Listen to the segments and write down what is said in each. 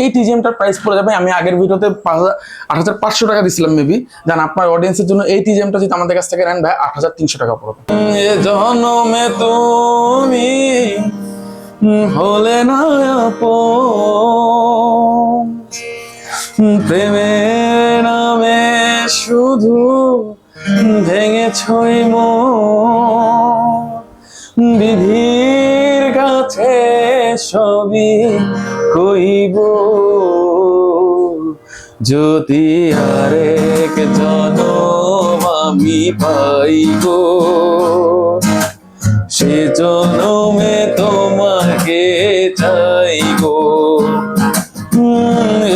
এই টিজিএমটার প্রাইস পড়ে যাবে, আমি আগের ভিডিওতে 8,500 টাকা দিছিলাম মেবি, জান আপনার অডিয়েন্সের জন্য এই টিজিএমটা যদি আমাদের কাছ থেকে নেন ভাই 8,300 টাকা পড়বে। এ জনমে তুমি হলে না আপন, প্রেমের নামে শুধু ভেঙেছই মন, বিধির কাছে সবই কইব, যদি আরেক জনম আমি পাইব, সে জনমে তোমাকে চাইব।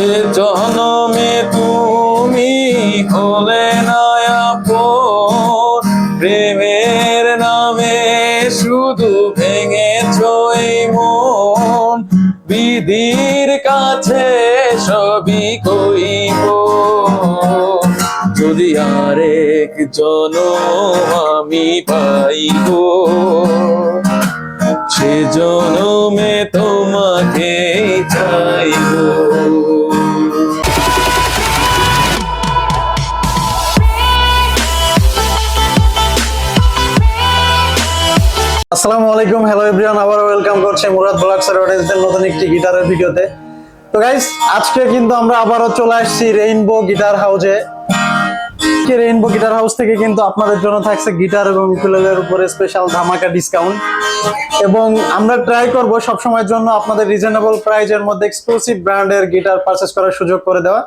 এ জনমে তুমি হলে না আপন, প্রেমের নামে শুধু ভেঙেছই মন, বিধির কাছে সবই কইব, যদি আরেক জনম আমি পাইব, সে জনমে তোমাকে চাইব। আসসালামু আলাইকুম, হ্যালো এভরিওয়ান, আবার ওয়েলকাম করছি মুরাদ ব্লগসের অডিয়েন্সদের নতুন একটি গিটারের ভিডিওতে। তো গাইস, আজকে কিন্তু আমরা আবারও চলে আসছি রেইনবো গিটার হাউসে। রেইনবো গিটার হাউস থেকে কিন্তু আপনাদের জন্য থাকছে গিটার এবং ইউকুলেলের উপরে স্পেশাল ধামাকা ডিসকাউন্ট, এবং আমরা ট্রাই করব সবসময়ের জন্য আপনাদের রিজনেবল প্রাইজের মধ্যে এক্সক্লুসিভ ব্র্যান্ডের গিটার পারচেস করার সুযোগ করে দেওয়া।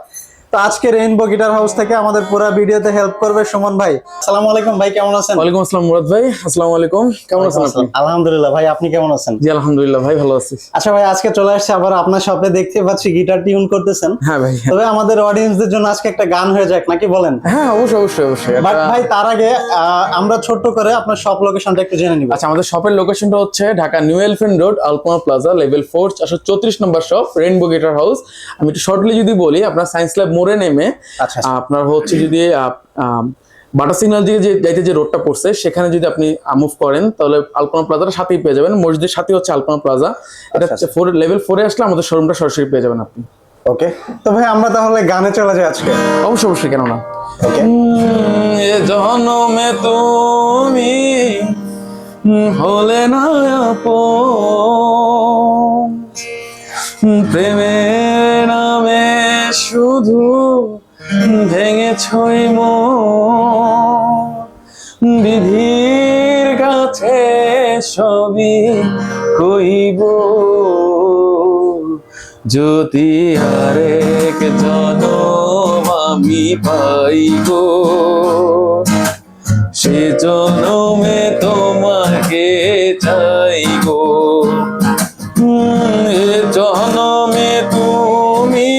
তো আজকে রেইনবো গিটার হাউস থেকে আমাদের পুরো ভিডিওতে হেল্প করবে সুমন ভাই। আসসালামু আলাইকুম ভাই, কেমন আছেন? ওয়ালাইকুম আসসালাম মুরাদ ভাই, আসসালামু আলাইকুম, কেমন আছেন আপনি? আলহামদুলিল্লাহ ভাই, আপনি কেমন আছেন? জি আলহামদুলিল্লাহ ভাই, ভালো আছি। আচ্ছা ভাই, আজকে চলে আসছে আবার আপনার শপে, দেখতে পাচ্ছি গিটার টিউন করতেছেন। হ্যাঁ ভাই, তবে আমাদের অডিয়েন্সদের জন্য আজকে একটা গান হয়ে যাক নাকি বলেন? হ্যাঁ অবশ্যই অবশ্যই অবশ্যই। বাট ভাই, তার আগে আমরা ছোট্ট করে আপনার শপ লোকেশনটা একটু জেনে নিব। আচ্ছা, আমাদের শপের লোকেশনটা হচ্ছে ঢাকা নিউ এলিফ্যান্ট রোড, আলপনা প্লাজা, লেভেল 4, 434 নম্বর শপ, রেইনবো গিটার হাউস। আমি একটু শর্টলি যদি বলি, আপনার সায়েন্স ল্যাব মোড়ে নেমে আপনার হচ্ছে যদি বাটা সিগন্যাল দিকে যে যাইতে যে রোডটা পড়ছে সেখানে যদি আপনি মুভ করেন তাহলে আলপনা প্লাজার সাথেই পেয়ে যাবেন। মসজিদের সাথে হচ্ছে আলপনা প্লাজা, এটা হচ্ছে লেভেল 4 এ আসলে আমাদের শোরুমটা সরাসরি পেয়ে যাবেন আপনি। ওকে, তো ভাই আমরা তাহলে গানে চলে যাই আজকে। অবশ্যই অবশ্যই, কেন না। ওকে। এ জনমে তুমি হলে না আপন, প্রেমের নামে শুধু ভেঙেছই মন, বিধির কাছে সবই কইব, যদি আরেক জনম আমি পাইব, সে জনমে তোমাকে চাইব। এ জনমে তুমি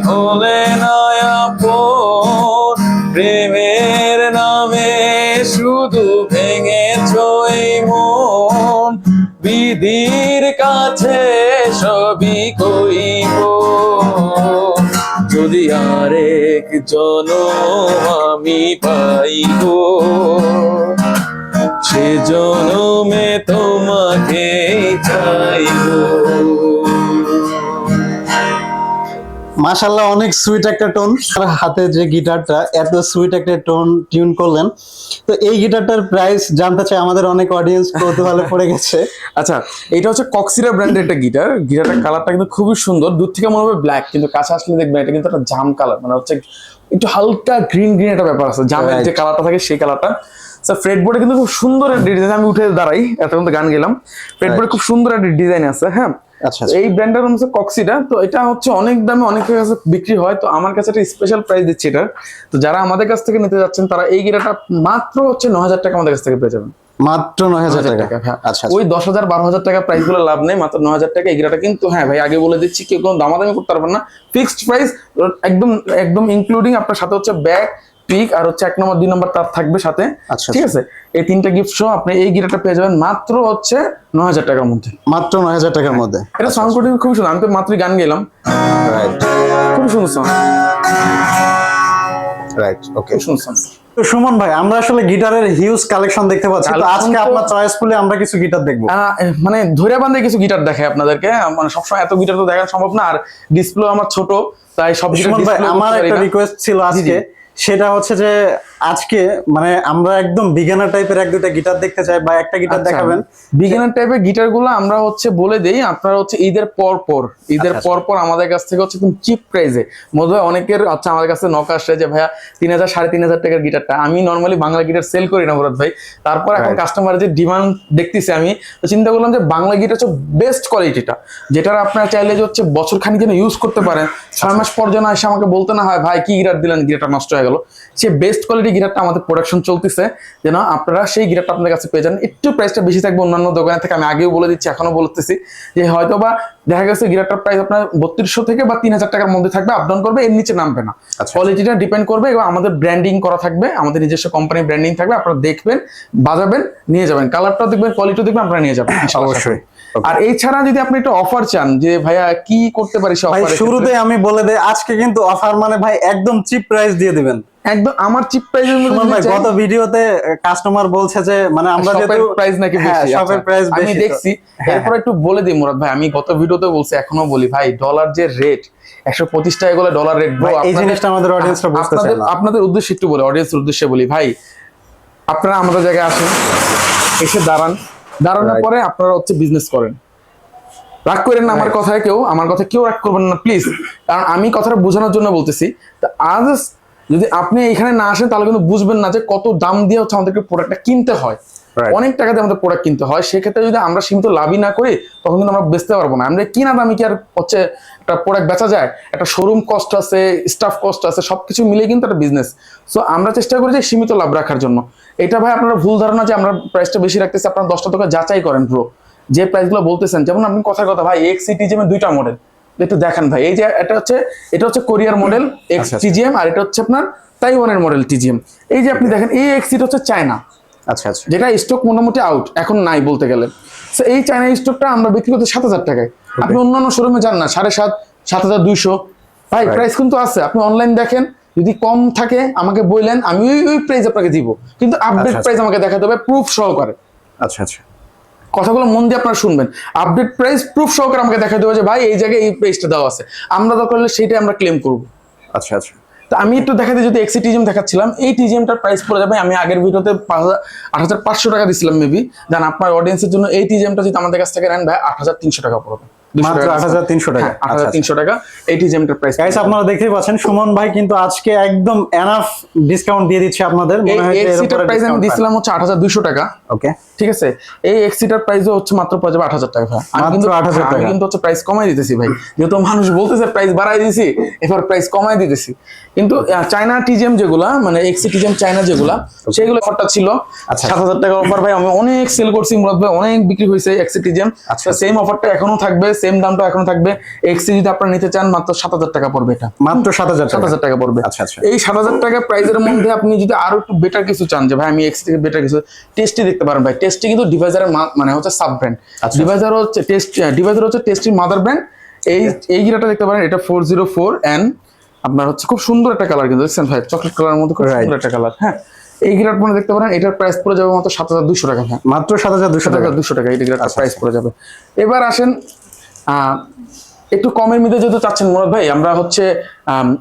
হলে না আপন, প্রেমের নামে শুধু ভেঙেছই মন, বিধির কাছে সবই কইব, যদি আরেক জনম আমি পাইব, সে জনমে তোমাকে চাইব। মাশাআল্লাহ, অনেক সুইট একটা টোন। হাতে যে গিটারটা এত সুইট একটা টোন টিউন করলেন, তো এই গিটারটার প্রাইস জানতে চাই, আমাদের অনেক অডিয়েন্স কৌতূহলে পড়ে গেছে। আচ্ছা, এটা হচ্ছে কক্সিরা ব্র্যান্ডের একটা গিটার। গিটারটার কালারটা কিন্তু খুবই সুন্দর, দূর থেকে মনে হবে ব্ল্যাক, কিন্তু কাছে আসলে দেখবেন এটা কিন্তু একটা জাম কালার, মানে হচ্ছে একটু হালকা গ্রিন গ্রিন একটা ব্যাপার আছে, জামের যে কালারটা থাকে সেই কালারটা। ফ্রেডবোর্ডে কিন্তু খুব সুন্দর একটা ডিজাইন, আমি উঠে দাঁড়াই এতক্ষণ গান গেলাম, ফ্রেডবোর্ডে খুব সুন্দর একটা ডিজাইন আছে। হ্যাঁ, এই ব্র্যান্ডের হচ্ছে কক্সিটা, তো এটা হচ্ছে অনেক দামে অনেকের কাছে বিক্রি হয়, তো আমার কাছে একটা স্পেশাল প্রাইস দিচ্ছি এটা। তো যারা আমাদের কাছ থেকে নিতে যাচ্ছেন তারা এই গিটারটা মাত্র হচ্ছে 9,000 টাকা আমাদের কাছ থেকে পেয়ে যাবেন। মাত্র 9,000 টাকা? হ্যাঁ, ওই 10,000 12,000 টাকা প্রাইস গুলো লাভ নেই, মাত্র 9,000 টাকা এই গিটারটা। কিন্তু হ্যাঁ ভাই, আগে বলে দিচ্ছি, কেউ কোনো দামাদামি করতে পারবেন না, ফিক্সড প্রাইস একদম একদম, ইনক্লুডিং আপনার সাথে হচ্ছে ব্যাগ, পিক আর হচ্ছে 1 নম্বর 2 নম্বর তার থাকবে সাথে। ঠিক আছে, এই 3টা গিফট সহ আপনি এই গিটারটা পেয়ে যাবেন মাত্র হচ্ছে 9,000 টাকার মধ্যে। মাত্র 9,000 টাকার মধ্যে। এটা সাউন্ড কোয়ালিটি খুব সুন্দর, আমি তো মাত্রই গান গেলাম। রাইট, খুব সুন্দর সাউন্ড। রাইট, ওকে, সুন্দর সাউন্ড। তো সুমন ভাই, আমরা আসলে গিটারের হিউজ কালেকশন দেখতে পাচ্ছি, তো Collection আজকে তো- আপনার চয়েসফুলি আমরা কিছু গিটার দেখবো। মানে ধরে বান্ধে কিছু গিটার দেখায় আপনাদেরকে, মানে সবসময় এত গিটার তো দেখানো সম্ভব না, আর ডিসপ্লে আমার ছোট, তাই সব গিটার সুমন ভাই, ডিসপ্লে আমার একটা রিকোয়েস্ট ছিল আজকে, সেটা হচ্ছে যে আজকে মানে আমরা একদম বিগিনার টাইপের এক দুইটা গিটার দেখতে চাই, বা একটা গিটার দেখাবেন। বিগিনার টাইপের গিটার গুলো আমরা হচ্ছে বলে দেই, আপনারা হচ্ছে ঈদের পর পর আমাদের কাছ থেকে হচ্ছে তুমি চিপ প্রাইসে, মধ্যে অনেকের হচ্ছে আমাদের কাছে নক আসছে যে ভাইয়া 3,000 3,500 টাকার গিটারটা। আমি নর্মালি বাংলা গিটার সেল করি না মুরাদ ভাই, তারপর এখন কাস্টমার যে ডিমান্ড দেখতেছি, আমি তো চিন্তা করলাম যে বাংলা গিটার হচ্ছে বেস্ট কোয়ালিটিটা, যেটার আপনারা চাইলে যে হচ্ছে বছর খানিক যেন ইউজ করতে পারেন, 6 মাস পর যেন এসে আমাকে বলতে না হয় ভাই কি গিটার দিলেন, গিটারটা নষ্ট হয়ে গেল। সে বেস্ট কোয়ালিটি গিটারটা আমাদের প্রোডাকশন চলতেছে, যেন আপনারা সেই গিটারটা আপনাদের কাছে পেয়ে যান। একটু প্রাইসটা বেশি থাকবে অন্যান্য দোকানের থেকে, আমি আগেও বলে দিচ্ছি, এখনো বলতেছি যে হয়তো বা দেখা গেছে গিটারটার প্রাইস আপনার 3200 থেকে বা 3,000 টাকার মধ্যে থাকবে, আপ ডাউন করবে, এর নিচে নামবে না। কোয়ালিটিটা ডিপেন্ড করবে, এবং আমাদের ব্র্যান্ডিং করা থাকবে, আমাদের নিজস্ব কোম্পানি ব্র্যান্ডিং থাকবে, আপনারা দেখবেন, বাজাবেন, নিয়ে যাবেন, কালারটাও দেখবেন, কোয়ালিটিও দেখবেন, আপনারা নিয়ে যাবেন অবশ্যই। আর এছাড়া যদি আপনি একটা অফার চান যে ভাইয়া কি করতে পারি সে ভাই অফার, শুরুতে আমি বলে দেই, আজকে কিন্তু অফার মানে ভাই একদম চিপ প্রাইস দিয়ে দিবেন। একদম আমার চিপ প্রাইসের সুমন ভাই, মধ্যে গত ভিডিওতে কাস্টমার বলছে যে মানে আমরা যেহেতু প্রাইস নাকি হ্যাঁ, বেশি, শপের আচ্ছা, প্রাইস বেশি, আমি তো- দেখছি। হ্যাঁ, এরপর একটু বলে দিই মুরাদ ভাই, আমি গত ভিডিওতে বলছি, এখনো বলি ভাই, ডলার যে রেট 125 টাকা করে ডলার রেট, ভাই, এই জিনিসটা আমাদের অডিয়েন্সরা বুঝতে চায় না। আপনাদের উদ্দেশ্যে একটু বলি, অডিয়েন্সের উদ্দেশ্যে বলি ভাই, আপনারা আমাদের জায়গায় আসেন, এসে দাঁড়ানোর পরে আপনারা হচ্ছে বিজনেস করেন। রাগ করেন না আমার কথায়, আমার কথা কেউ রাগ করবেন না প্লিজ, কারণ আমি কথাটা বোঝানোর জন্য বলতেছি। তা আজ যদি আপনি এখানে না আসেন তাহলে কিন্তু বুঝবেন না যে কত দাম দিয়ে হচ্ছে আমাদেরকে প্রোডাক্টটা কিনতে হয়, অনেক টাকা দিয়ে আমাদের প্রোডাক্ট কিনতে হয়। সেক্ষেত্রে যদি আমরা সীমিত লাভই না করি, তখন কিন্তু আমরা বেচতে পারবো না। আমরা কিনা দামি কি আর হচ্ছে একটা প্রোডাক্ট বেচা যায়? একটা শোরুম কস্ট আছে, স্টাফ কস্ট আছে, সবকিছু মিলে কিন্তু একটা বিজনেস। সো আমরা চেষ্টা করি যে সীমিত লাভ রাখার জন্য। এটা ভাই আপনারা ভুল ধারণা যে আমরা প্রাইসটা বেশি রাখতেছি, আপনারা 10টা দোকান যাচাই করেন ব্রো, যে প্রাইসগুলো বলতেছেন। যেমন আপনি কথার কথা ভাই, এক্স টিজিএম দুইটা মডেল একটু দেখেন ভাই, এই যে এটা হচ্ছে কোরিয়ার মডেল এক্স টিজিএম, আর এটা হচ্ছে আপনার তাইওয়ানের মডেল টিজিএম। এই যে আপনি দেখেন, এই এক্সিটা হচ্ছে চায়না, আচ্ছা আচ্ছা, যেটা স্টক মোটামুটি আউট, এখন নাই বলতে গেলে। তো এই চায়না স্টকটা আমরা বিক্রি করতে 7,000 টাকায়। আপনি অন্যান্য শোরুমে যান না 7,500 7,200, ভাই প্রাইস কিন্তু আছে। আপনি অনলাইন দেখেন, যদি কম থাকে আমাকে বললেন, আমি ওই প্রাইস আপনাকে দিব, কিন্তু আপডেট প্রাইস আমাকে দেখাতে হবে প্রুফ সহকারে। আচ্ছা আচ্ছা, কথাগুলো মন দিয়ে আপনারা শুনবেন, আপডেট প্রাইস প্রুফ সহকারে আমাকে দেখাতে হবে যে ভাই এই জায়গায় এই প্রাইসটা দেওয়া আছে, আমরা দরকার হলে সেটাই আমরা ক্লেম করবো। আচ্ছা আচ্ছা। তো আমি একটু দেখাতে, যদি এক্সি টিজিএম দেখাচ্ছিলাম, এই টিজিএমটার প্রাইস পড়ে যাবে, আমি আগের ভিডিওতে 8,500 টাকা দিছিলাম মেবি, দেন আপনার অডিয়েন্সের জন্য এই টিজিএমটা যদি আমাদের কাছ থেকে নেন ভাই 8,300 টাকা পড়বে, মাত্র 8,300 টাকা। 8,300 টাকা এই টিজিএমটার প্রাইস। গাইস, আপনারা দেখতেই পাচ্ছেন সুমন ভাই কিন্তু আজকে একদম এনাফ ডিসকাউন্ট দিয়ে দিচ্ছে আপনাদের। এই এক্সিটার প্রাইস আমি দিছিলাম হচ্ছে 8,200 টাকা। ওকে, ঠিক আছে, এই এক্সিটার প্রাইসও হচ্ছে মাত্র পড়ে যাবে 8,000 টাকা ভাই। আমি কিন্তু 8,000 টাকা। আমি কিন্তু হচ্ছে প্রাইস কমাই দিতেছি ভাই, যেহেতু মানুষ বলতেছে প্রাইস বাড়াই দিয়েছি, এবার প্রাইস কমাই দিতেছি। কিন্তু চায়না টিজিএম যেগুলা, মানে এক্সি টিজিএম চায়না যেগুলা, সেগুলো অফারটা ছিল 7,000 টাকার অফার ভাই। আমি অনেক সেল করছি মুরাদ ভাই, অনেক বিক্রি হয়েছে এক্সি টিজিএম। সেম অফারটা এখনো থাকবে, সেম দামটা এখনো থাকবে। এক্সি যদি আপনারা নিতে চান মাত্র 7,000 টাকা পড়বে, এটা মাত্র 7,000 টাকা পড়বে। আচ্ছা আচ্ছা। এই 7,000 টাকা প্রাইসের মধ্যে আপনি যদি আরো একটু বেটার কিছু চান, যে ভাই আমি এক্সি থেকে বেটার কিছু, টেস্টি দেখতে পারেন ভাই। টেস্টি কিন্তু ডিভাইজারের মানে হচ্ছে সাব ব্র্যান্ড, ডিভাইজার হচ্ছে ডিভাইজার হচ্ছে টেস্টির মাদার ব্র্যান্ড। এই গিটারটা দেখতে পারেন, এটা 404 এন, আপনার হচ্ছে খুব সুন্দর একটা কালার, কিন্তু দেখছেন ভাই, চকলেট কালারের মধ্যে খুব সুন্দর একটা কালার। হ্যাঁ, এই গিটার আপনি দেখতে পারেন, এটার প্রাইস পড়ে যাবে মাত্র 7,200 টাকা। হ্যাঁ, মাত্র 7,200 টাকা। 7,200 টাকা এই গিটারটার প্রাইস পড়ে যাবে। এবার আসেন একটু কমের মধ্যে যেহেতু চাচ্ছেন মুরাদ ভাই, আমরা হচ্ছে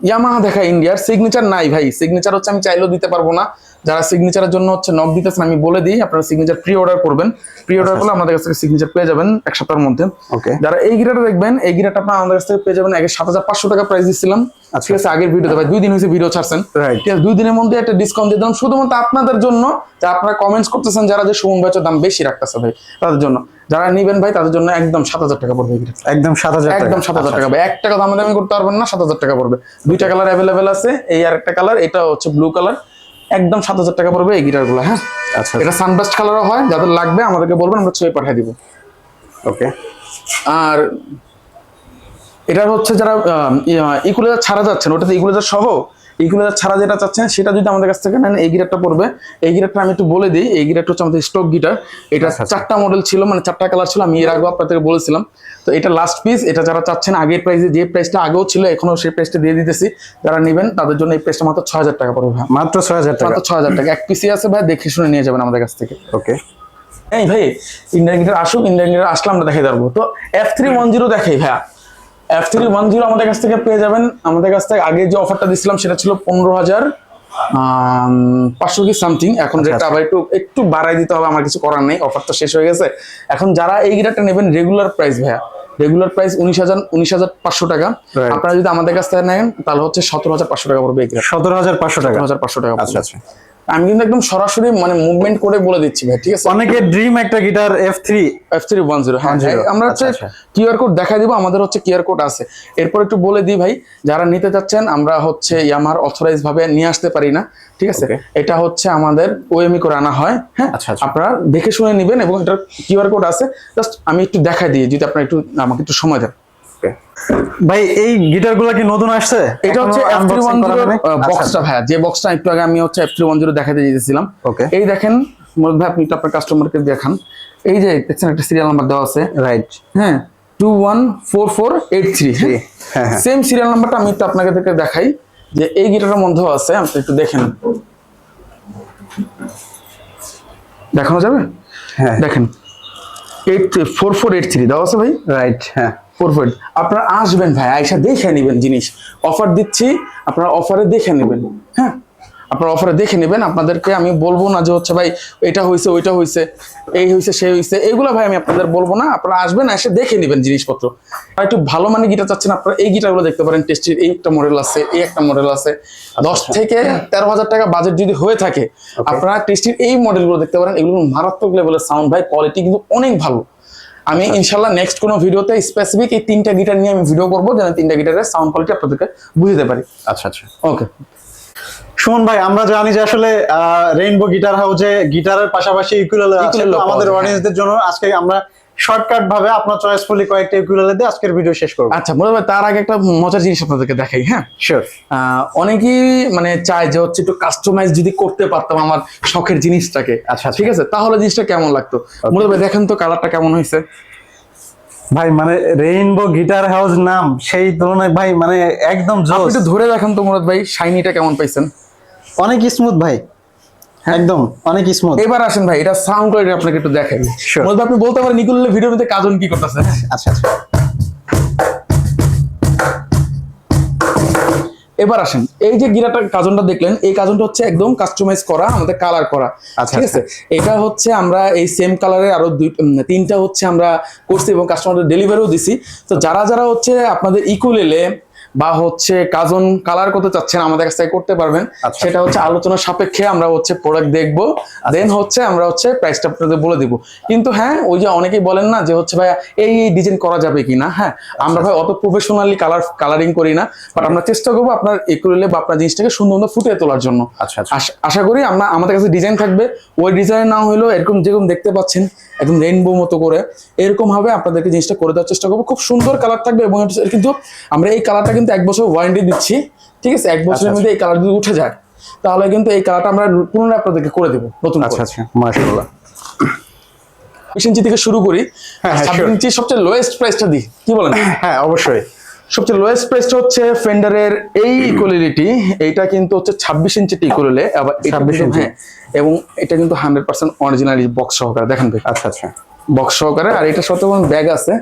ইয়ামাহা দেখা ইন্ডিয়ার সিগনেচার নাই ভাই। সিগনেচার হচ্ছে আমি চাইলেও দিতে পারবো না। যারা সিগনেচারের জন্য হচ্ছে নক দিতেছেন, আমি বলে দিই, আপনারা সিগনেচার প্রি অর্ডার করবেন। প্রি অর্ডার করলে আমাদের কাছ থেকে সিগনেচার পেয়ে যাবেন এক সপ্তাহের মধ্যে। ওকে, যারা এই গিটারটা দেখবেন, এই গিটারটা আপনারা আমাদের কাছ থেকে পেয়ে যাবেন আগে 7,500 টাকা প্রাইস দিচ্ছিলাম। ঠিক আছে, আগের ভিডিওতে ভাই 2 দিন হয়েছে ভিডিও ছাড়ছেন, ঠিক আছে, 2 দিনের মধ্যে একটা ডিসকাউন্ট দিয়ে দিলাম শুধুমাত্র আপনাদের জন্য, যে আপনারা কমেন্টস করতেছেন যারা, যে সুমন ভাই দাম বেশি রাখতেছে ভাই, তাদের জন্য। যারা নিবেন ভাই তাদের জন্য একদম 7,000 টাকা পড়বে। একদম 7,000 টাকা, একদম 7,000 টাকা ভাই। 1 টাকা দামাদামি করতে পারবেন না, 7,000 টাকা পড়বে। 2টা কালার অ্যাভেলেবেল আছে, এই আর একটা কালার, এটা হচ্ছে ব্লু কালার, একদম 7,000 টাকা পড়বে এই গিটারগুলো। হ্যাঁ, আচ্ছা, এটা সানবাস্ট কালারও হয়, যাদের লাগবে আমাদেরকে বলবেন, আমরা ছবি পাঠিয়ে দিব। ওকে। আর এটার হচ্ছে যারা ইকুলাইজার ছাড়া যাচ্ছেন, ওটাতে ইকুলাইজার সহ ইকুলেটার ছাড়া যেটা চাচ্ছেন সেটা যদি আমাদের কাছ থেকে নেন এই গিটারটা পড়বে। এই গিটারটা আমি একটু বলে দিই, এই গিটারটা হচ্ছে আমাদের স্টক গিটার। এটা 4টা মডেল ছিল, মানে 4টা কালার ছিল, আমি এর আগেও আপনাদেরকে বলেছিলাম। তো এটা লাস্ট পিস। এটা যারা চাচ্ছেন আগের প্রাইসে, যে প্রাইসটা আগেও ছিল এখনো সেই প্রাইসটা দিয়ে দিতেছি, যারা নেবেন তাদের জন্য এই প্রাইসটা মাত্র 6000 টাকা পড়বে ভাই। মাত্র 6000 টাকা। মাত্র 6000 টাকা। এক পিসই আছে ভাই, দেখে শুনে নিয়ে যাবেন আমাদের কাছ থেকে। ওকে এই ভাই ইন্ডিয়ান গিটার আসুক, ইন্ডিয়ান গিটার আসলে আমরা দেখাই পারবো। তো F310 দেখাই ভাইয়া। F310 আমাদের কাছ থেকে পেয়ে যাবেন। আমাদের কাছ থেকে আগে যে অফারটা দিছিলাম সেটা ছিল 15,500 কি সামথিং। এখন রেটটা আবার একটু বাড়াই দিতে হবে, আমার কিছু করার নেই, অফার তো শেষ হয়ে গেছে। এখন যারা এই গিটারটা নেবেন রেগুলার প্রাইস ভাইয়া, রেগুলার প্রাইস 19,500 টাকা। আপনারা যদি আমাদের কাছ থেকে নেন তাহলে হচ্ছে 17,500 টাকা পড়বে এই গিটার। 17,500 টাকা। 17,500 টাকা। আচ্ছা আচ্ছা, আমি কিন্তু একদম সরাসরি মানে মুভমেন্ট করে বলে দিচ্ছি ভাই, ঠিক আছে? অনেকের ড্রিম একটা গিটার F310। হ্যাঁ, আমরা হচ্ছে কিউআর কোড দেখাই দিব, আমাদের হচ্ছে কিউআর কোড আছে। এরপর একটু বলে দিই ভাই, যারা নিতে চাচ্ছেন আমরা হচ্ছে ইয়ামার অথরাইজ ভাবে নিয়ে আসতে পারি না, ঠিক আছে? এটা হচ্ছে আমাদের ওএমই করে আনা হয়। হ্যাঁ, আপনারা দেখে শুনে নেবেন এবং এটার কিউআর কোড আছে। জাস্ট আমি একটু দেখাই দিই, যদি আপনারা একটু আমাকে একটু সময় দেন। ভাই এই গিটারগুলো কি নতুন আসছে? এটা হচ্ছে F310 বক্সটা ভাইয়া, যে বক্সটা একটু আগে আমি হচ্ছে F310 দেখাতে দিয়েছিলাম। এই দেখেন মুরাদ ভাই, আপনি একটু আপনার কাস্টমারকে দেখান। এই যে দেখছেন একটা সিরিয়াল নাম্বার দেওয়া আছে, রাইট? হ্যাঁ, 214483। হ্যাঁ, সেম সিরিয়াল নাম্বারটা আমি একটু আপনাকে দেখাই যে এই গিটারের মধ্যেও আছে, আপনি একটু দেখেন। দেখানো যাবে? হ্যাঁ দেখেন, 4483 দেওয়া আছে ভাই, রাইট? হ্যাঁ, 44। আপনারা আসবেন ভাই, আয়সা দেখে নেবেন জিনিস। অফার দিচ্ছি, আপনারা অফারে দেখে নেবেন। হ্যাঁ, আপনারা অফারে দেখে নেবেন। আপনাদেরকে আমি বলবো না যে হচ্ছে ভাই এটা হয়েছে ওইটা হয়েছে, এই হয়েছে সেই হয়েছে, এগুলো ভাই আমি আপনাদের বলবো না। আপনারা আসবেন, এসে দেখে নেবেন জিনিসপত্র। আর একটু ভালো মানে গিটার চাচ্ছেন আপনারা, এই গিটারগুলো দেখতে পারেন। টেস্টির এই একটা মডেল আছে, এই একটা মডেল আছে। 10 থেকে 13,000 টাকা বাজেট যদি হয়ে থাকে, আপনারা টেস্টির এই মডেলগুলো দেখতে পারেন। এগুলো মারাত্মক লেভেলের সাউন্ড ভাই, কোয়ালিটি কিন্তু অনেক ভালো। আমি ইনশাল্লাহ নেক্সট কোনো ভিডিওতে স্পেসিফিক এই 3টা গিটার নিয়ে আমি ভিডিও করবো, যেন 3টা গিটারের সাউন্ড কোয়ালিটি আপনাদেরকে বুঝতে পারি। আচ্ছা আচ্ছা, ওকে। সুমন ভাই, আমরা জানি যে আসলে রেইনবো গিটার হাউসে গিটারের পাশাপাশি ইউকুলেলে আছে। আমাদের অডিয়েন্সদের জন্য আজকে আমরা শর্টকাট ভাবে আপনার চয়েসফুলি কয়েকটা ইউকুলেলে দিয়ে আজকের ভিডিও শেষ করব। আচ্ছা মুরাদ ভাই, তার আগে একটা মজার জিনিস আপনাদেরকে দেখাই। হ্যাঁ শিওর। অনেকেই মানে চায় যে হচ্ছে একটু কাস্টমাইজ যদি করতে পারতাম আমার শখের জিনিসটাকে। আচ্ছা ঠিক আছে, তাহলে জিনিসটা কেমন লাগতো? মুরাদ ভাই দেখেন তো কালারটা কেমন হয়েছে ভাই। মানে রেইনবো গিটার হাউস নাম, সেই তুলনায় ভাই মানে একদম জোস। একটু ধরে দেখেন তো মুরাদ ভাই, শাইনিটা কেমন পাইছেন? অনেক স্মুথ ভাই, একদম অনেক স্মুথ। এবার আসেন ভাই, এটা সাউন্ড কোয়ালিটি আপনাকে একটু দেখাই। মুরাদ ভাই আপনি বলতে পারেন নিকুলের ভিডিওর মধ্যে কাজন কি করতেছে? আচ্ছা আচ্ছা, এবার আসেন, এই যে গিটারটার কাজনটা দেখলেন, এই কাজনটা হচ্ছে একদম কাস্টমাইজ করা, আমাদের কালার করা। ঠিক আছে, এটা হচ্ছে আমরা এই সেম কালারের আরো 3টা হচ্ছে আমরা করছি এবং কাস্টমারদের ডেলিভারিও দিছি। তো যারা যারা হচ্ছে আপনাদের ইকুলেলে বা হচ্ছে কাজন কালার করতে চাচ্ছেন আমাদের কাছ থেকে করতে পারবেন। সেটা হচ্ছে আলোচনার সাপেক্ষে আমরা হচ্ছে প্রোডাক্ট দেখবো, দেন হচ্ছে আমরা হচ্ছে প্রাইসটা আপনাদের বলে দিব। কিন্তু হ্যাঁ, ওই যে অনেকেই বলেন না যে হচ্ছে ভাই এই ডিজাইন করা যাবে কিনা। হ্যাঁ, আমরা ভাই অত প্রফেশনালি কালারিং করি না, বাট আমরা চেষ্টা করবো আপনার ইকুলেলে বা আপনার জিনিসটাকে সুন্দর ফুটিয়ে তোলার জন্য। আশা করি আমরা আমাদের কাছে ডিজাইন থাকবে, ওই ডিজাইন না হলেও এরকম যেরকম দেখতে পাচ্ছেন একদম রেইনবো মতো করে এরকম ভাবে আপনাদেরকে জিনিসটা করে দেওয়ার চেষ্টা করবো। খুব সুন্দর কালার থাকবে এবং কিন্তু আমরা এই কালারটা কিন্তু 1 বছর ওয়ারেন্টি দিচ্ছি। ঠিক আছে, 1 বছরের মধ্যে এই কালার যদি উঠে যায় তাহলে কিন্তু এই কালারটা আমরা পুনরায় আপনাদেরকে করে দেবো নতুন। আচ্ছা আচ্ছা, মাশাআল্লাহ। 20 ইঞ্চি থেকে শুরু করি। 26 ইঞ্চি সবচেয়ে লোয়েস্ট প্রাইসটা দিই, কি বলেন? হ্যাঁ অবশ্যই। সবচেয়ে লোয়েস্ট প্রাইসটা হচ্ছে ফেন্ডারের এই ইকুয়ালিটি, এইটা কিন্তু হচ্ছে 26 ইঞ্চি ইকুয়ালে, আবার 26 ইঞ্চি। হ্যাঁ, এবং এটা কিন্তু 100% অরিজিনাল বক্স সহকারে। দেখেন ভাই, আচ্ছা আচ্ছা, বক্স সহকারে। আর এটা সাথে ব্যাগ আছে,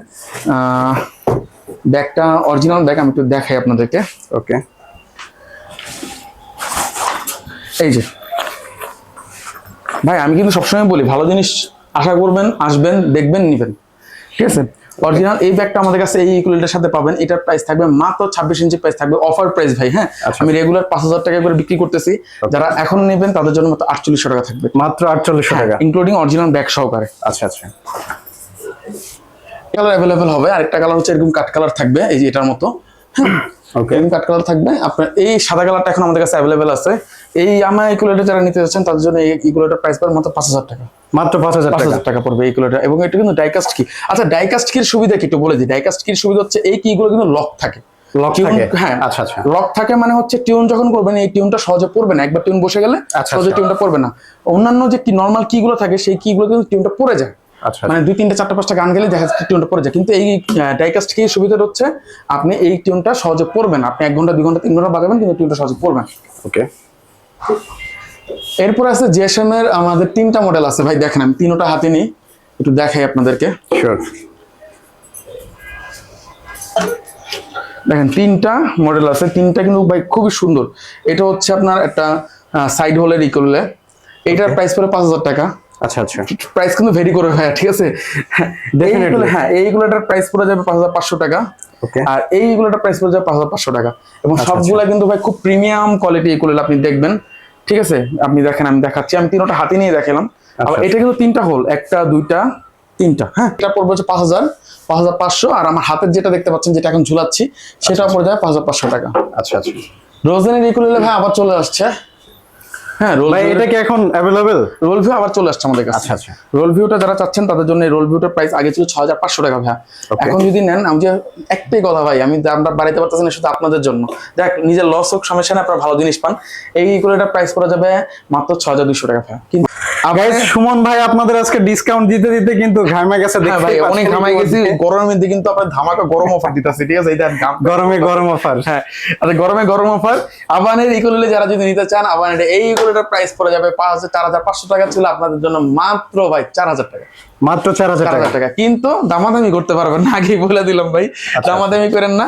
ব্যাগটা অরিজিনাল ব্যাগ, আমি একটু দেখাই আপনাদেরকে। ওকে, এই যে ভাই, আমি কিন্তু সবসময় বলি ভালো জিনিস আশা করবেন, আসবেন, দেখবেন, নিবেন। ঠিক আছে, অরিজিনাল এই ব্যাগটা আমাদের কাছে এই ইকুয়ালিটির সাথে পাবেন। এটার প্রাইস থাকবে মাত্র 26 ইঞ্চি প্রাইস থাকবে, অফার প্রাইস ভাই। হ্যাঁ, আমি রেগুলার 5000 টাকা করে বিক্রি করতেছি। যারা এখন নেবেন তাদের জন্য মাত্র 4800 টাকা থাকবে, মাত্র 4800 টাকা, ইনক্লুডিং অরিজিনাল ব্যাগ সহকারে। আচ্ছা আচ্ছা, কালার অ্যাভেলেবেল হবে। আরেকটা কালার হচ্ছে এরকম কাট কালার থাকবে, এই যে এটার মতো। ওকে, এরকম কাট কালার থাকবে। আপনার এই সাদা কালারটা এখন আমাদের কাছে অ্যাভেলেবেল আছে। এই আমার ইকুয়ালিটি যারা নিতে যাচ্ছেন তাদের জন্য এই ইকুয়ালিটির প্রাইস পড়বে মাত্র 5000 টাকা, মাত্র 5000 টাকা পড়বে এই ইকুয়ালিটি। এবং এটা কিন্তু ডাইকাস্ট কি। আচ্ছা, ডাইকাস্ট কির সুবিধা কি একটু বলে দিই। ডাইকাস্ট কির সুবিধা হচ্ছে এই কিগুলো কিন্তু লক থাকে। লক টিউন, থাকে? হ্যাঁ আচ্ছা আচ্ছা লক থাকে মানে হচ্ছে টিউন যখন করবেন এই টিউনটা সহজে পড়বে না, একবার টিউন বসে গেলে আচ্ছা, সহজে আচ্ছা। টিউনটা পড়বে না। অন্যান্য যে কি নর্মাল কি গুলো থাকে সেই কি গুলো কিন্তু টিউনটা পড়ে যায়, আচ্ছা মানে 2 3 4 5টা গান গেলে দেখা যাচ্ছে টিউনটা পড়ে যায়। কিন্তু এই ডাইকাস্ট কি সুবিধাটা হচ্ছে আপনি এই টিউনটা সহজে পড়বেন, আপনি 1 ঘন্টা 2 ঘন্টা 3 ঘন্টা বাজাবেন কিন্তু টিউনটা সহজে পড়বেন। ওকে। এরপর আছে জিএসএম এর আমাদের 3টা মডেল আছে ভাই, দেখেন আমি 3টা হাতে নিই, একটু দেখাই আপনাদেরকে। শিওর। দেখেন 3টা মডেল আছে, 3টা কিন্তু ভাই খুবই সুন্দর। এটা হচ্ছে আপনার একটা সাইড হোলের ই করলে এইটার প্রাইস পড়ে 5000 টাকা। আচ্ছা আচ্ছা প্রাইস কিন্তু ভেরি করে ভাই, ঠিক আছে। Definitely. হ্যাঁ এইগুলোটার প্রাইস পড়ে যাবে 5500 টাকা, ওকে। আর এইগুলোটার প্রাইস পড়ে যাবে 5500 টাকা। এবং আচ্ছা, সবগুলা কিন্তু ভাই খুব প্রিমিয়াম কোয়ালিটি এগুলো আপনি দেখবেন, ঠিক আছে। আপনি দেখেন আমি দেখাচ্ছি, আমি 3টা হাতে নিয়ে দেখালাম। আবার এটা কিন্তু 3টা হোল, 1টা 2টা 3টা, হ্যাঁ। এটা পড়বে হচ্ছে 5000 5500, আর আমার হাতের যেটা দেখতে পাচ্ছেন যেটা এখন ঝুলাচ্ছি সেটা পড়ে যাবে 5500 টাকা। আচ্ছা আচ্ছা রোজেনের ইকুয়ালে ভাই আবার চলে আসছে, হ্যাঁ রোল ভাই এটা কি এখন অ্যাভেলেবল? রোল ভিউ আবার চলে আসছে আমাদের কাছে। আচ্ছা আচ্ছা রোল ভিউটা যারা চাচ্ছেন তাদের জন্য রোল ভিউটার প্রাইস আগে ছিল 6500 টাকা ভাই, Okay. এখন যদি নেন আমি যে একটাই কথা ভাই, আমি আমরা বাড়িতে পারতেছি না শুধু আপনাদের জন্য, দেখ নিজের লস হোক সমস্যা না, আপনারা ভালো জিনিস পান। এই ইকুয়ালটার প্রাইস পড়ে যাবে মাত্র 6200 টাকা ভাই। কিন্তু গাইস সুমন ভাই আপনাদের আজকে ডিসকাউন্ট দিতে দিতে কিন্তু ঘামে গেছে, হ্যাঁ ভাই অনেক ঘামাই গেছি গরমের মধ্যে, কিন্তু আপনার ধামাকা গরম অফার দিতেছে, ঠিক আছে। এটা গরমে গরম অফার। হ্যাঁ আচ্ছা গরমে গরম অফার। আবানের ইকুয়ালে যারা যদি নিতে চান, আবানের এই ইকুয়ালটার প্রাইস পড়ে যাবে 4500 টাকা, ছিল আপনাদের জন্য মাত্র ভাই 4000 টাকা। মাত্র 4000 টাকা। টাকা, কিন্তু দামাদামি করতে পারবেন না, আগেই বলে দিলাম ভাই। দামাদামি করেন না।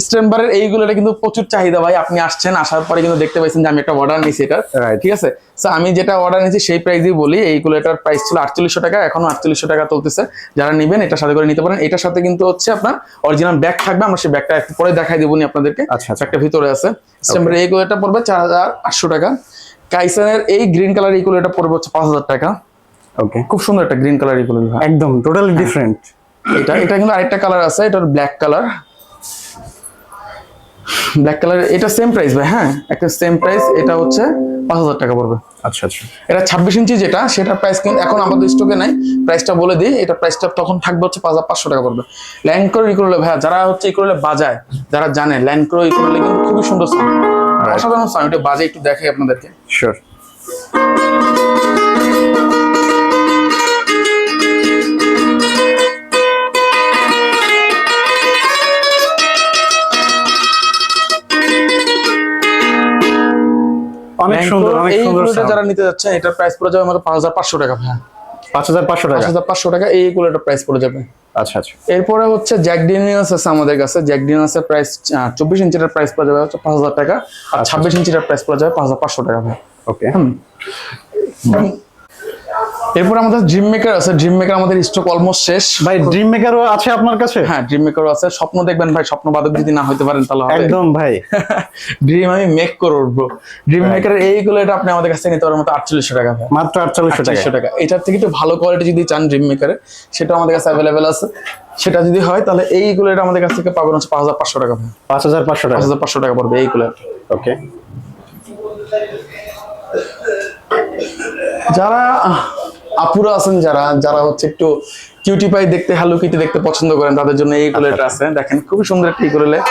স্ট্যাম্বারের এইগুলোটা কিন্তু প্রচুর চাহিদা ভাই, আপনি আসছেন, আসার পরে কিন্তু দেখতে পাইছেন যে আমি একটা অর্ডার নিয়েছি এটা, Right. ঠিক আছে। সো আমি যেটা অর্ডার নিয়েছি সেই প্রাইসই বলি, এইগুলোটার প্রাইস ছিল 4800 টাকা, এখনো 4800 টাকা চলতেছে। যারা নেবেন এটার সাথে করে নিতে পারেন। এটার সাথে কিন্তু হচ্ছে আপনার অরিজিনাল ব্যাগ থাকবে, আমরা সেই ব্যাগটা একটু পরে দেখাই দেবনি আপনাদেরকে। আচ্ছা, আচ্ছা। ব্যাগটা ভিতরে আছে। স্ট্যাম্বারের এইগুলোটা পড়বে 4800 টাকা। কাইসানের এই গ্রিন কালার এইগুলোটা পড়বে হচ্ছে 5000 টাকা। ওকে। খুব সুন্দর একটা গ্রিন কালার এইগুলো ভাই, একদম টোটালি ডিফারেন্ট। এটা কিন্তু আরেকটা কালার আছে, এটা ব্ল্যাক কালার। ব্ল্যাক কালার এটা সেম প্রাইস ভাই, হ্যাঁ একটা সেম প্রাইস। এটা হচ্ছে 5000 টাকা পড়বে। আচ্ছা আচ্ছা এটা 26 ইঞ্চি যেটা, সেটার প্রাইস কিন্তু এখন আমাদের স্টকে নাই, প্রাইসটা বলে দিই। এটা প্রাইসটা তখন থাকবে হচ্ছে 5500 টাকা পড়বে। ল্যান্ডক্রো ইকুয়ালে ভাই যারা হচ্ছে ইকুয়ালে বাজায়, যারা জানে ল্যান্ডক্রো ইকুয়ালে কিন্তু খুবই সুন্দর সাউন্ড, অসাধারণ সাউন্ড। এটা বাজে একটু দেখাই আপনাদেরকে। শিওর। অনেক সুন্দর, অনেক সুন্দর এইগুলোটা sound। যারা নিতে যাচ্ছেন এটার প্রাইস পড়ে যাবে মাত্র 5500 টাকা ভাই। 5500 টাকা। 5500 টাকা এইগুলোটার প্রাইস পড়ে যাবে। আচ্ছা আচ্ছা এরপরে হচ্ছে জ্যাক ড্যানিয়েলস আছে আমাদের কাছে। জ্যাক ড্যানিয়েলসের প্রাইস 24 ইঞ্চিটার প্রাইস পড়ে যাবে হচ্ছে 5000 টাকা, আর 26 ইঞ্চিটার প্রাইস পড়ে যাবে 5500 টাকা ভাই। ওকে। এরপর আমাদের ড্রিম মেকার আছে। ড্রিম মেকার আমাদের স্টক অলমোস্ট শেষ ভাই ড্রিম মেকারও আছে আপনার কাছে? হ্যাঁ ড্রিম মেকারও আছে। স্বপ্ন দেখবেন ভাই, স্বপ্ন বাদক যদি না হইতে পারেন তাহলে হবে। একদম ভাই। ড্রিম আমি মেক করব ব্রো। ড্রিম মেকারের এইগুলো এটা আপনি আমাদের কাছ থেকে নিতে পারেন মাত্র 4800 টাকা ভাই। মাত্র 4800 টাকা। 4800 টাকা। এটার থেকে একটু ভালো কোয়ালিটি যদি চান ড্রিম মেকারের, সেটা আমাদের কাছে অ্যাভেলেবেল আছে। সেটা যদি হয় তাহলে এইগুলো এটা আমাদের কাছ থেকে পাবেন হচ্ছে 5500 টাকা ভাই। 5500 টাকা। 5500 টাকা পড়বে এইগুলো। ওকে। যারা আপুরা আছেন, যারা যারা হচ্ছে একটু কিউটি পাই দেখতে, হ্যালো কিটি দেখতে পছন্দ করেন, তাদের জন্য এই কুলেটা আছে। দেখেন খুবই সুন্দর একটা ইকুলেট,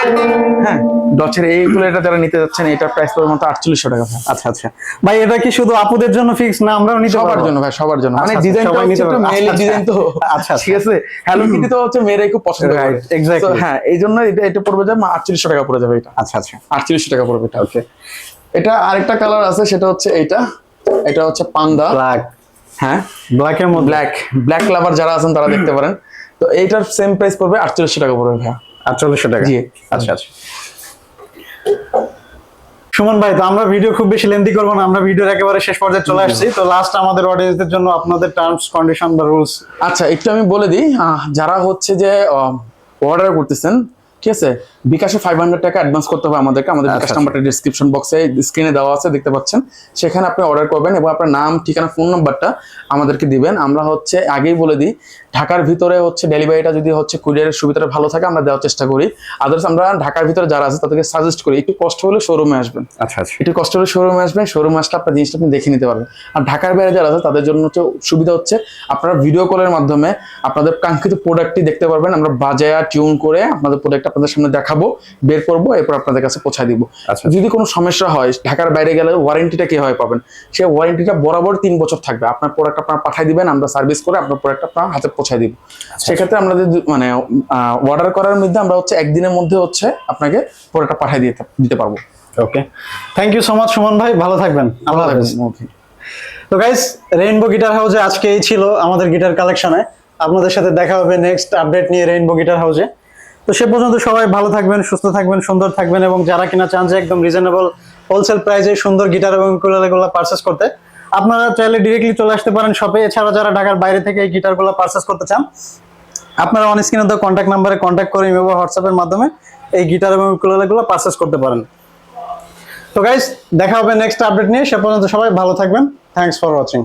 হ্যাঁ ডচের এই কুলেটা যারা নিতে যাচ্ছেন এটার প্রাইস পড়বে মাত্র 4800 টাকা ভাই। আচ্ছা আচ্ছা ভাই এটা কি শুধু আপুদের জন্য ফিক্স না আমরাও নিতে পারবো? সবার জন্য ভাই, সবার জন্য। মানে আচ্ছা, ডিজাইনটা সবাই নিতে হচ্ছে একটু পারবে। মেল আচ্ছা, ডিজাইন তো, আচ্ছা, ঠিক আছে। হ্যালো কিটি তো হচ্ছে মেয়েরাই খুব পছন্দ করে, Right, exactly. তো হ্যাঁ এই জন্য এটা পড়বে যে 4800 টাকা পড়ে যাবে এটা। আচ্ছা আচ্ছা 4800 টাকা পড়বে এটা। ওকে। এটা আরেকটা কালার আছে, সেটা হচ্ছে এইটা। এটা হচ্ছে পান্ডা, ব্ল্যাক। হ্যাঁ ব্ল্যাকের মধ্যে ব্ল্যাক লাভার যারা আছেন তারা দেখতে পারেন। তো এইটার সেম প্রাইস পড়বে 4800 টাকা পড়বে ভাই। 4800 টাকা। জি। আচ্ছা আচ্ছা সুমন ভাই, তো আমরা ভিডিও খুব বেশি লেন্থি করবো না, আমরা ভিডিওর একেবারে শেষ পর্যায়ে চলে আসছি। তো লাস্ট আমাদের অডিয়েন্সদের জন্য আপনাদের টার্মস কন্ডিশন বা রুলস। আচ্ছা একটু আমি বলে দিই, যারা হচ্ছে যে অর্ডার করতেছেন, ঠিক আছে, বিকাশে 500 টাকা অ্যাডভান্স করতে হবে আমাদেরকে। আমাদের বিকাশ আচ্ছা। নাম্বারটা ডেসক্রিপশন বক্সে স্ক্রিনে দেওয়া আছে, দেখতে পাচ্ছেন। সেখানে আপনি অর্ডার করবেন এবং আপনার নাম, ঠিকানা, ফোন নাম্বারটা আমাদেরকে দিবেন। আমরা হচ্ছে আগেই বলে দিই, ঢাকার ভিতরে হচ্ছে ডেলিভারিটা যদি হচ্ছে কুরিয়ারের সুবিধাটা ভালো থাকে আমরা দেওয়ার চেষ্টা করি। আদার্স আমরা ঢাকার ভিতরে যারা আছে তাদেরকে সাজেস্ট করি একটু কষ্ট হলে শোরুমে আসবেন। আচ্ছা আচ্ছা একটু কষ্ট হলে শোরুমে আসবেন, শোরুমে আসলে আপনার জিনিসটা আপনি দেখে নিতে পারবেন। আর ঢাকার বাইরে যারা আছে তাদের জন্য হচ্ছে সুবিধা হচ্ছে আপনারা ভিডিও কলের মাধ্যমে আপনাদের কাঙ্ক্ষিত প্রোডাক্টটি দেখতে পারবেন। আমরা বাজায়া টিউন করে আপনাদের প্রোডাক্ট আপনাদের সামনে দেখাবো, বের করবো, এরপর আপনাদের কাছে পৌঁছায় দিব। আচ্ছা। যদি কোনো সমস্যা হয়, ঢাকার বাইরে গেলে ওয়ারেন্টিটা কিভাবে পাবেন? সেই ওয়ারেন্টিটা বরাবর 3 বছর থাকবে। আপনার প্রোডাক্ট আপনারা পাঠিয়ে দিবেন, আমরা সার্ভিস করে আপনার প্রোডাক্ট আপনার হাতে পৌঁছায় দিব। সেক্ষেত্রে আমরা মানে অর্ডার করার মধ্যে আমরা হচ্ছে একদিনের মধ্যে হচ্ছে আপনাকে প্রোডাক্টটা পাঠিয়ে দিতে পারবো। Okay, thank you so much Suman ভাই, ভালো থাকবেন। আল্লাহ হাফেজ। তো গাইস, রেইনবো গিটার হাউসে আজকে এই ছিল আমাদের গিটার কালেকশনে। আপনাদের সাথে দেখা হবে নেক্সট আপডেট নিয়ে রেইনবো গিটার হাউসে। তো সে পর্যন্ত সবাই ভালো থাকবেন, সুস্থ থাকবেন, সুন্দর থাকবেন, এবং যারা কিনা চান যে একদম রিজনেবল হোলসেল প্রাইসে সুন্দর গিটার এবং উকুলেলেগুলো পারচেস করতে, আপনারা চাইলে ডিরেক্টলি চলে আসতে পারেন শপে। এছাড়া যারা ঢাকার বাইরে থেকে এই গিটারগুলো পারচেস করতে চান, আপনারা অন স্ক্রিনে দেওয়া কন্ট্যাক্ট নাম্বারে কন্ট্যাক্ট করে ইমো বা হোয়াটসঅ্যাপের মাধ্যমে এই গিটার এবং উকুলেলেগুলো পারচেস করতে পারেন। তো গাইস, দেখা হবে নেক্সট আপডেট নিয়ে। সে পর্যন্ত সবাই ভালো থাকবেন। Thanks for watching.